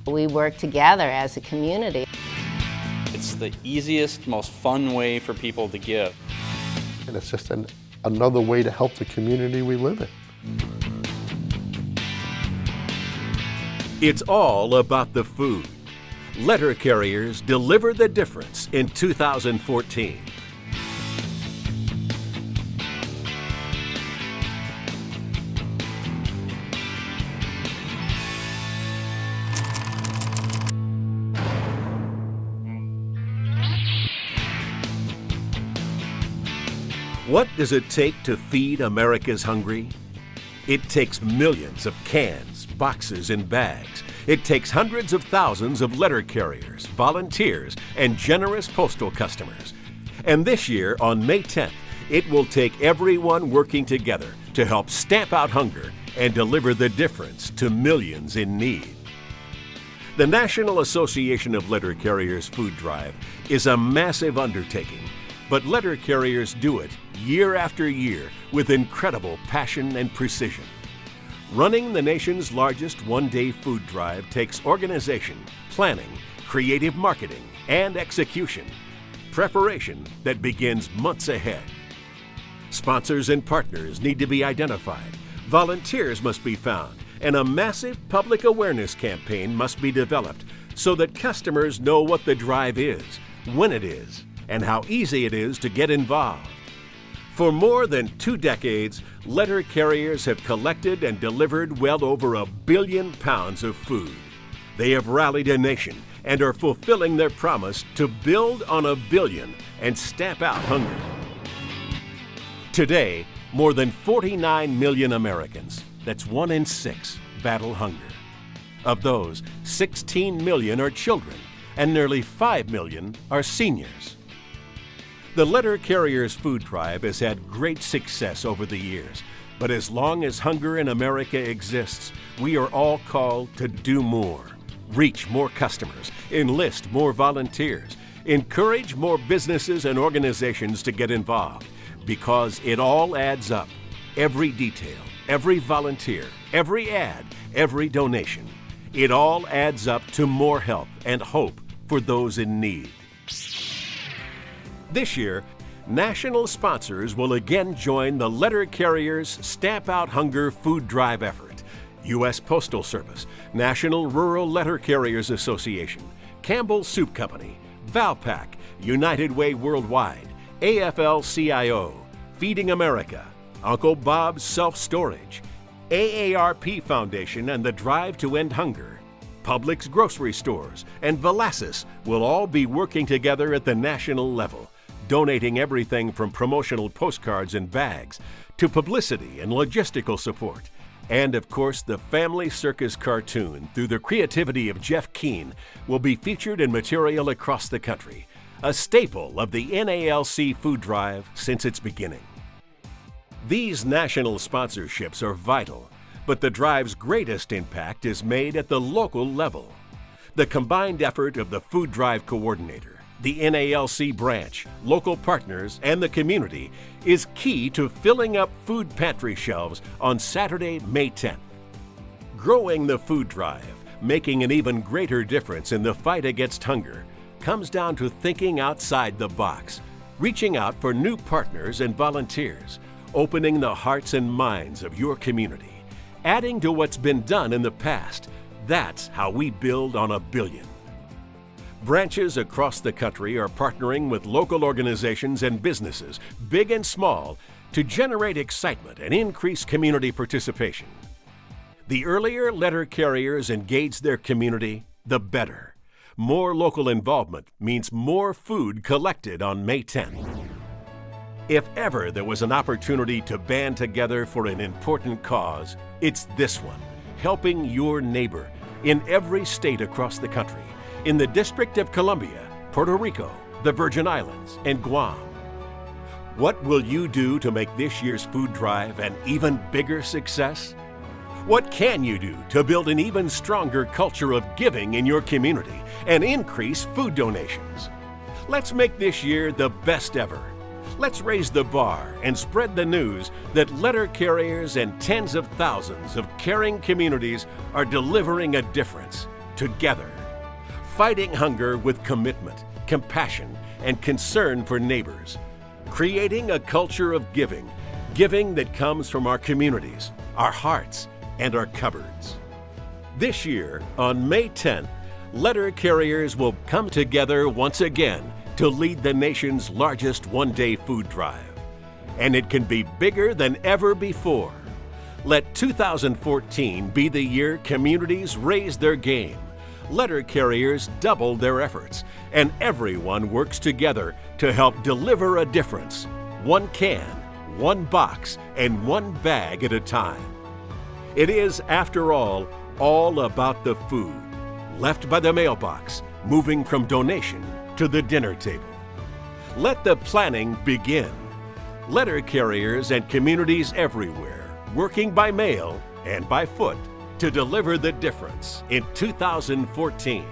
We work together as a community. It's the easiest, most fun way for people to give. And it's just another way to help the community we live in. It's all about the food. Letter carriers deliver the difference in 2014. What does it take to feed America's hungry? It takes millions of cans, boxes, and bags. It takes hundreds of thousands of letter carriers, volunteers, and generous postal customers. And this year, on May 10th, it will take everyone working together to help stamp out hunger and deliver the difference to millions in need. The National Association of Letter Carriers Food Drive is a massive undertaking, but letter carriers do it year after year with incredible passion and precision. Running the nation's largest one-day food drive takes organization, planning, creative marketing, and execution. Preparation that begins months ahead. Sponsors and partners need to be identified. Volunteers must be found, and a massive public awareness campaign must be developed so that customers know what the drive is, when it is, and how easy it is to get involved. For more than 2 decades, letter carriers have collected and delivered well over 1 billion pounds of food. They have rallied a nation and are fulfilling their promise to build on 1 billion and stamp out hunger. Today, more than 49 million Americans, that's 1 in 6, battle hunger. Of those, 16 million are children and nearly 5 million are seniors. The Letter Carriers Food Drive has had great success over the years, but as long as hunger in America exists, we are all called to do more, reach more customers, enlist more volunteers, encourage more businesses and organizations to get involved, because it all adds up. Every detail, every volunteer, every ad, every donation, it all adds up to more help and hope for those in need. This year, national sponsors will again join the Letter Carriers Stamp Out Hunger Food Drive effort. U.S. Postal Service, National Rural Letter Carriers Association, Campbell Soup Company, Valpak, United Way Worldwide, AFL-CIO, Feeding America, Uncle Bob's Self-Storage, AARP Foundation and the Drive to End Hunger, Publix grocery stores, and Velasas will all be working together at the national level, donating everything from promotional postcards and bags to publicity and logistical support. And of course, the Family Circus cartoon, through the creativity of Jeff Keane, will be featured in material across the country, a staple of the NALC food drive since its beginning. These national sponsorships are vital, but the drive's greatest impact is made at the local level. The combined effort of the Food Drive Coordinator, the NALC branch, local partners, and the community is key to filling up food pantry shelves on Saturday, May 10th. Growing the food drive, making an even greater difference in the fight against hunger, comes down to thinking outside the box, reaching out for new partners and volunteers, opening the hearts and minds of your community, adding to what's been done in the past. That's how we build on 1 billion. Branches across the country are partnering with local organizations and businesses, big and small, to generate excitement and increase community participation. The earlier letter carriers engage their community, the better. More local involvement means more food collected on May 10th. If ever there was an opportunity to band together for an important cause, it's this one, helping your neighbor in every state across the country, in the District of Columbia, Puerto Rico, the Virgin Islands, and Guam. What will you do to make this year's food drive an even bigger success? What can you do to build an even stronger culture of giving in your community and increase food donations? Let's make this year the best ever. Let's raise the bar and spread the news that letter carriers and tens of thousands of caring communities are delivering a difference. together. Fighting hunger with commitment, compassion, and concern for neighbors. Creating a culture of giving, giving that comes from our communities, our hearts, and our cupboards. This year, on May 10th, letter carriers will come together once again to lead the nation's largest one-day food drive. And it can be bigger than ever before. Let 2014 be the year communities raise their game, letter carriers double their efforts, and everyone works together to help deliver a difference, one can, one box, and one bag at a time. It is, after all about the food, left by the mailbox, moving from donation to the dinner table. Let the planning begin. Letter carriers and communities everywhere, working by mail and by foot to deliver the difference in 2014.